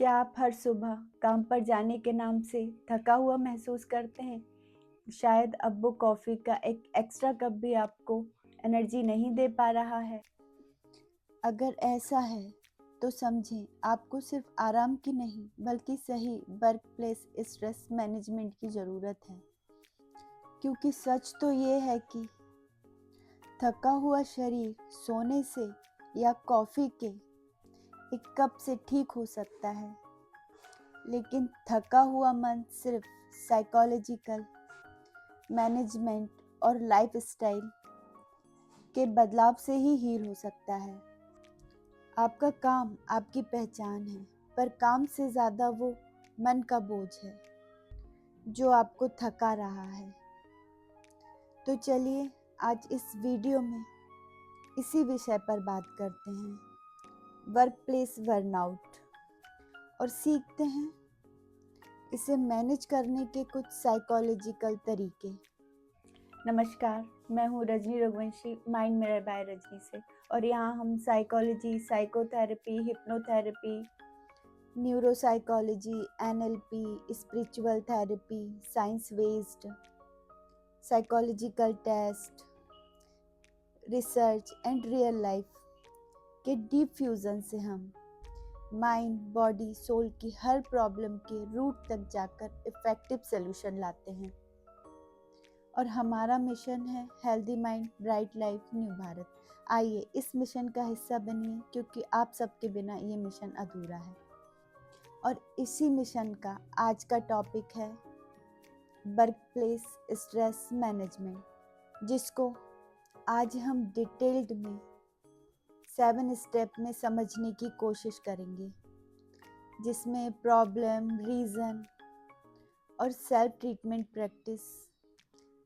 क्या आप हर सुबह काम पर जाने के नाम से थका हुआ महसूस करते हैं? शायद अब वो कॉफ़ी का एक एक्स्ट्रा कप भी आपको एनर्जी नहीं दे पा रहा है। अगर ऐसा है, तो समझें आपको सिर्फ आराम की नहीं, बल्कि सही वर्क प्लेस स्ट्रेस मैनेजमेंट की ज़रूरत है। क्योंकि सच तो ये है कि थका हुआ शरीर सोने से या कॉफ़ी के एक कप से ठीक हो सकता है, लेकिन थका हुआ मन सिर्फ साइकोलॉजिकल मैनेजमेंट और लाइफस्टाइल के बदलाव से ही हील हो सकता है। आपका काम आपकी पहचान है, पर काम से ज़्यादा वो मन का बोझ है जो आपको थका रहा है। तो चलिए आज इस वीडियो में इसी विषय पर बात करते हैं, वर्क प्लेस बर्नआउट, और सीखते हैं इसे मैनेज करने के कुछ साइकोलॉजिकल तरीके। नमस्कार, मैं हूँ Rajni Raghuvanshi, mind mirror by Rajni से, और यहाँ हम psychology, psychotherapy, hypnotherapy, neuropsychology, NLP, spiritual therapy, science based psychological test, research and real life के डीप फ्यूजन से हम माइंड, बॉडी, सोल की हर प्रॉब्लम के रूट तक जाकर इफेक्टिव सॉल्यूशन लाते हैं। और हमारा मिशन है healthy mind, bright life, new Bharat. आइए इस मिशन का हिस्सा बनिए, क्योंकि आप सबके बिना ये मिशन अधूरा है। और इसी मिशन का आज का टॉपिक है वर्क प्लेस स्ट्रेस मैनेजमेंट, जिसको आज हम डिटेल्ड में 7 स्टेप में समझने की कोशिश करेंगे, जिसमें प्रॉब्लम, रीज़न और सेल्फ ट्रीटमेंट प्रैक्टिस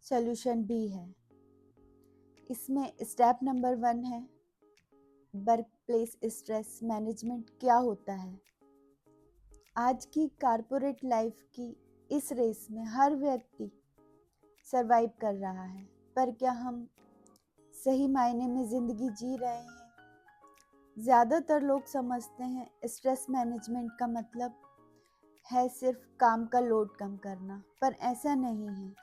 सॉल्यूशन भी है। इसमें स्टेप नंबर 1 है वर्क प्लेस स्ट्रेस मैनेजमेंट क्या होता है। आज की कॉर्पोरेट लाइफ की इस रेस में हर व्यक्ति सरवाइव कर रहा है, पर क्या हम सही मायने में ज़िंदगी जी रहे हैं? ज़्यादातर लोग समझते हैं स्ट्रेस मैनेजमेंट का मतलब है सिर्फ काम का लोड कम करना, पर ऐसा नहीं है।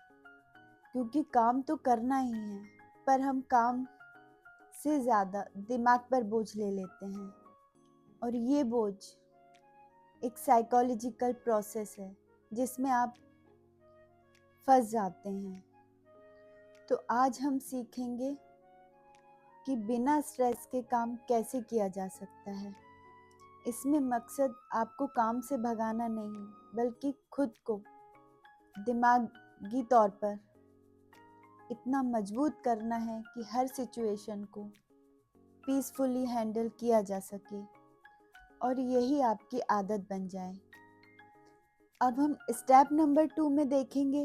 क्योंकि काम तो करना ही है, पर हम काम से ज़्यादा दिमाग पर बोझ ले लेते हैं, और ये बोझ एक साइकोलॉजिकल प्रोसेस है जिसमें आप फंस जाते हैं। तो आज हम सीखेंगे कि बिना स्ट्रेस के काम कैसे किया जा सकता है। इसमें मकसद आपको काम से भगाना नहीं, बल्कि खुद को दिमागी तौर पर इतना मजबूत करना है कि हर सिचुएशन को पीसफुली हैंडल किया जा सके और यही आपकी आदत बन जाए। अब हम स्टेप नंबर 2 में देखेंगे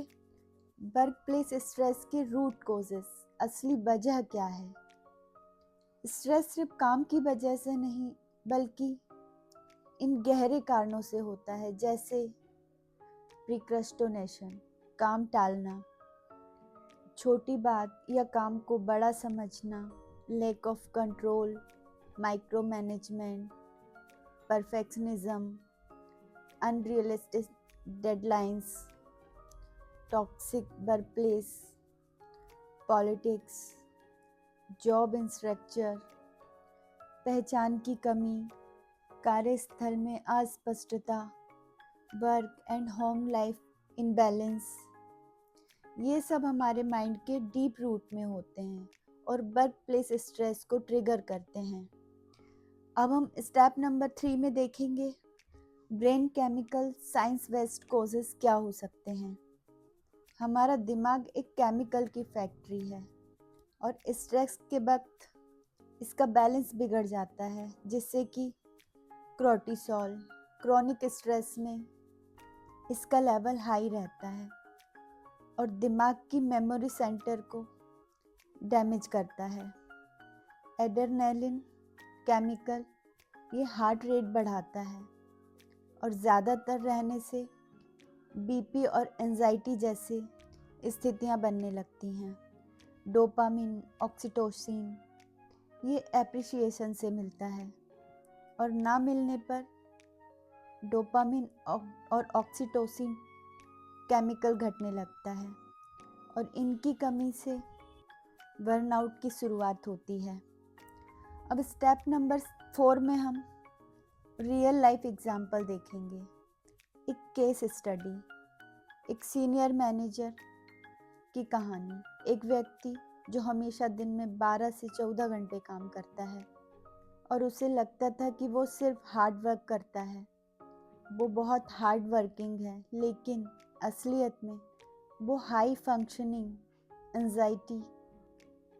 वर्क प्लेस स्ट्रेस के रूट कॉजेस, असली वजह क्या है। स्ट्रेस सिर्फ काम की वजह से नहीं, बल्कि इन गहरे कारणों से होता है, जैसे प्रिक्रस्टिनेशन, काम टालना, छोटी बात या काम को बड़ा समझना, lack of control, micro management, perfectionism, unrealistic deadlines, toxic workplace, politics, job instructure, पहचान की कमी, कार्यस्थल में अस्पष्टता, work and home life imbalance, ये सब हमारे माइंड के डीप रूट में होते हैं और वर्क प्लेस स्ट्रेस को ट्रिगर करते हैं। अब हम स्टेप नंबर 3 में देखेंगे brain chemical science based causes क्या हो सकते हैं। हमारा दिमाग एक केमिकल की फैक्ट्री है, और स्ट्रेस के वक्त इसका बैलेंस बिगड़ जाता है, जिससे कि कोर्टिसोल, क्रोनिक स्ट्रेस में इसका लेवल हाई रहता है और दिमाग की मेमोरी सेंटर को डैमेज करता है। एड्रेनलिन केमिकल ये हार्ट रेट बढ़ाता है, और ज़्यादातर रहने से बीपी और एंजाइटी जैसी स्थितियां बनने लगती हैं। डोपामिन, ऑक्सीटोसिन ये एप्रिसिएशन से मिलता है, और ना मिलने पर डोपामिन और ऑक्सीटोसिन केमिकल घटने लगता है और इनकी कमी से बर्नआउट की शुरुआत होती है। अब स्टेप नंबर 4 में हम रियल लाइफ एग्जाम्पल देखेंगे। एक केस स्टडी, एक सीनियर मैनेजर की कहानी। एक व्यक्ति जो हमेशा दिन में 12 से 14 घंटे काम करता है और उसे लगता था कि वो सिर्फ हार्ड वर्क करता है, वो बहुत हार्ड वर्किंग है, लेकिन असलियत में वो हाई फंक्शनिंग एंजाइटी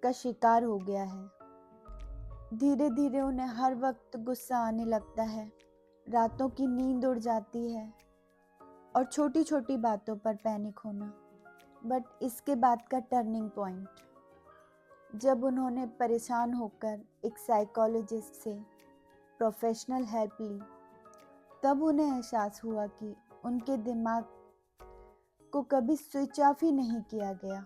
का शिकार हो गया है। धीरे धीरे उन्हें हर वक्त गुस्सा आने लगता है, रातों की नींद उड़ जाती है और छोटी छोटी बातों पर पैनिक होना। बट इसके बाद का टर्निंग पॉइंट, जब उन्होंने परेशान होकर एक साइकोलॉजिस्ट से प्रोफेशनल हेल्प ली, तब उन्हें एहसास हुआ कि उनके दिमाग को कभी स्विच ऑफ ही नहीं किया गया।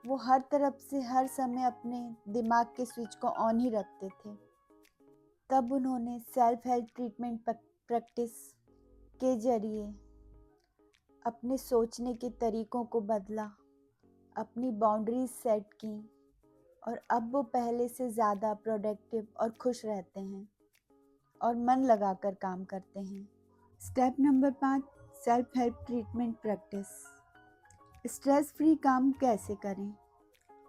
वो हर तरफ से हर समय अपने दिमाग के स्विच को ऑन ही रखते थे। तब उन्होंने सेल्फ हेल्प ट्रीटमेंट प्रैक्टिस के जरिए अपने सोचने के तरीकों को बदला, अपनी बाउंड्रीज सेट की और अब वो पहले से ज़्यादा प्रोडक्टिव और खुश रहते हैं और मन लगाकर काम करते हैं। Step number 5, self help treatment practice. Stress free काम कैसे करें?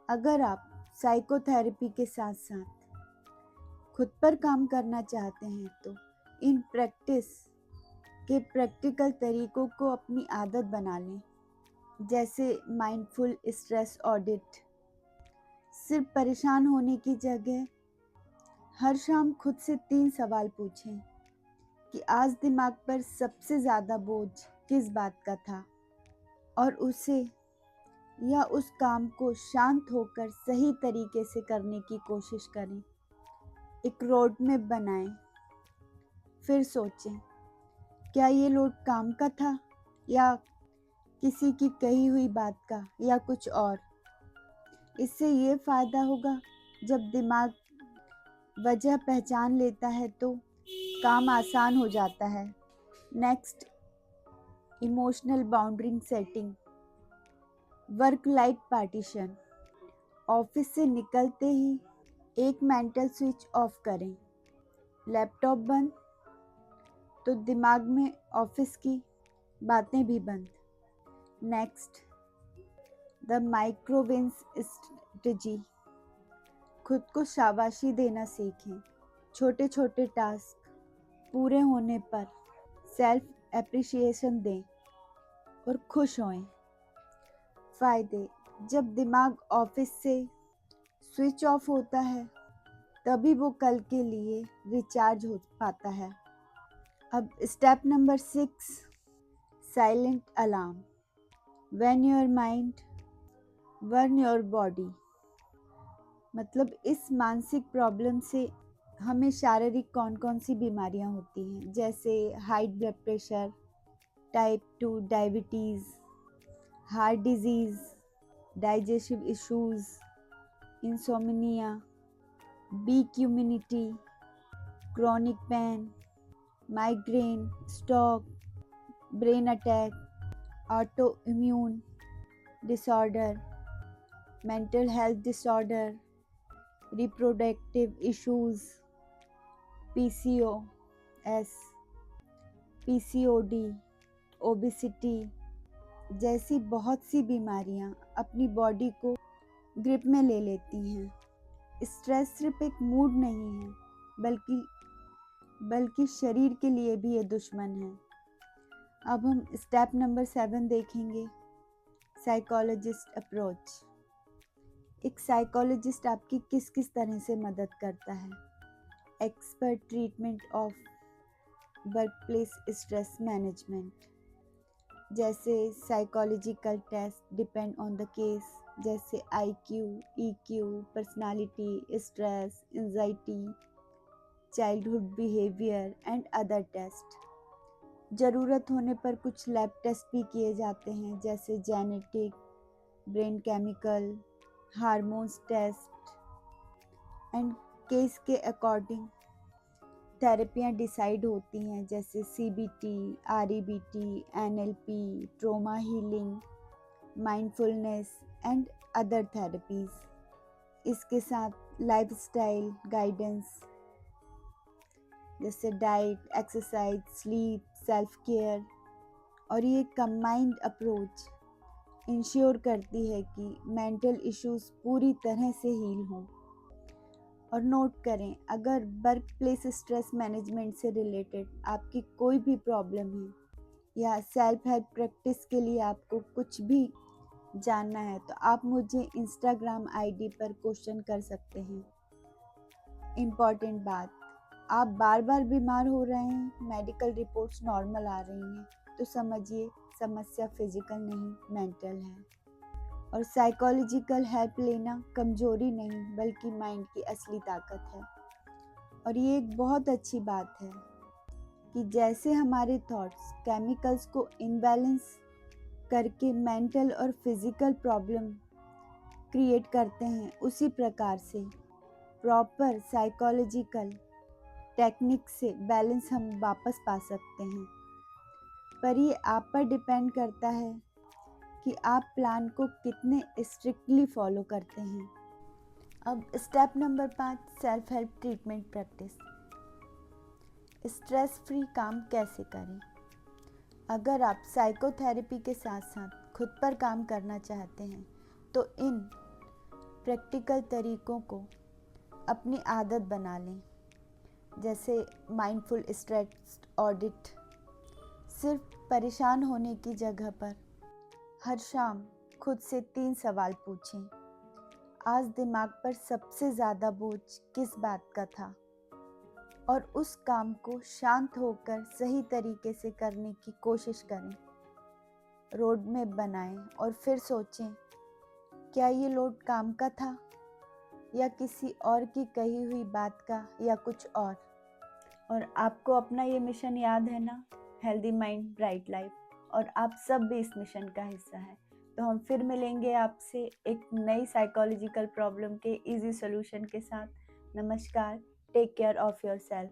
अगर आप साइकोथेरेपी के साथ साथ खुद पर काम करना चाहते हैं तो इन प्रैक्टिस के प्रैक्टिकल तरीकों को अपनी आदत बना लें, जैसे माइंडफुल स्ट्रेस ऑडिट। सिर्फ परेशान होने की जगह हर शाम खुद से 3 सवाल पूछें कि आज दिमाग पर सबसे ज़्यादा बोझ किस बात का था, और उसे या उस काम को शांत होकर सही तरीके से करने की कोशिश करें। एक रोड मैप बनाएं, फिर सोचें क्या ये लोड काम का था या किसी की कही हुई बात का या कुछ और। इससे ये फ़ायदा होगा, जब दिमाग वजह पहचान लेता है तो काम आसान हो जाता है। Next, emotional boundary setting. Work life partition. Office से निकलते ही एक मेंटल स्विच ऑफ करें, लैपटॉप बंद तो दिमाग में ऑफिस की बातें भी बंद। Next, the micro wins strategy. खुद को शाबाशी देना सीखें। छोटे छोटे टास्क पूरे होने पर सेल्फ एप्रिसिएशन दें और खुश होएं। फ़ायदे, जब दिमाग ऑफिस से स्विच ऑफ होता है तभी वो कल के लिए रिचार्ज हो पाता है। अब step number 6, silent alarm. When your mind warns your body. मतलब इस मानसिक प्रॉब्लम से हमें शारीरिक कौन कौन सी बीमारियां होती हैं, जैसे high blood pressure, type 2 diabetes, heart disease, digestive issues, insomnia, weak immunity, chronic pain, migraine, stroke, brain attack, auto immune disorder, mental health disorder, reproductive issues, PCOS, PCOD, obesity जैसी बहुत सी बीमारियां अपनी बॉडी को ग्रिप में ले लेती हैं। Stress सिर्फ एक मूड नहीं है, बल्कि शरीर के लिए भी ये दुश्मन है। अब हम स्टेप नंबर 7 देखेंगे, साइकोलॉजिस्ट अप्रोच। एक साइकोलॉजिस्ट आपकी किस किस तरह से मदद करता है? Expert treatment of workplace stress management, जैसे psychological test depend on the case, जैसे IQ, EQ, personality, stress, anxiety, childhood behaviour and other test. ज़रूरत होने पर कुछ लैब टेस्ट भी किए जाते हैं, जैसे genetic, brain chemical, hormones test and case के अकॉर्डिंग थेरेपियाँ डिसाइड होती हैं, जैसे CBT, REBT, NLP, trauma healing, mindfulness and other therapies. इसके साथ लाइफस्टाइल गाइडेंस जैसे diet, exercise, sleep, self care, और ये कंबाइंड अप्रोच इंश्योर करती है कि मेंटल इश्यूज पूरी तरह से हील हों। और नोट करें, अगर वर्क प्लेस स्ट्रेस मैनेजमेंट से रिलेटेड आपकी कोई भी प्रॉब्लम है या सेल्फ हेल्प प्रैक्टिस के लिए आपको कुछ भी जानना है तो आप मुझे इंस्टाग्राम आईडी पर क्वेश्चन कर सकते हैं। इम्पॉर्टेंट बात, आप बार बार बीमार हो रहे हैं, मेडिकल रिपोर्ट्स नॉर्मल आ रही हैं, तो समझिए समस्या फिजिकल नहीं मेंटल है। और साइकोलॉजिकल हेल्प लेना कमजोरी नहीं बल्कि माइंड की असली ताकत है। और ये एक बहुत अच्छी बात है कि जैसे हमारे थॉट्स केमिकल्स को इनबैलेंस करके मेंटल और फिजिकल प्रॉब्लम क्रिएट करते हैं, उसी प्रकार से प्रॉपर साइकोलॉजिकल टेक्निक से बैलेंस हम वापस पा सकते हैं। पर ये आप पर डिपेंड करता है कि आप प्लान को कितने स्ट्रिक्टली फॉलो करते हैं। अब step number 5, self help treatment practice. Stress free काम कैसे करें? अगर आप साइकोथेरेपी के साथ साथ खुद पर काम करना चाहते हैं तो इन प्रैक्टिकल तरीकों को अपनी आदत बना लें, जैसे माइंडफुल स्ट्रेस ऑडिट। सिर्फ परेशान होने की जगह पर हर शाम खुद से 3 सवाल पूछें। आज दिमाग पर सबसे ज़्यादा बोझ किस बात का था? और उस काम को शांत होकर सही तरीके से करने की कोशिश करें। रोड मैप बनाएं और फिर सोचें, क्या ये लोड काम का था या किसी और की कही हुई बात का या कुछ और? और आपको अपना ये मिशन याद है ना, हेल्दी माइंड ब्राइट लाइफ, और आप सब भी इस मिशन का हिस्सा है। तो हम फिर मिलेंगे आपसे एक नई साइकोलॉजिकल प्रॉब्लम के इजी सॉल्यूशन के साथ। नमस्कार, take care of your self.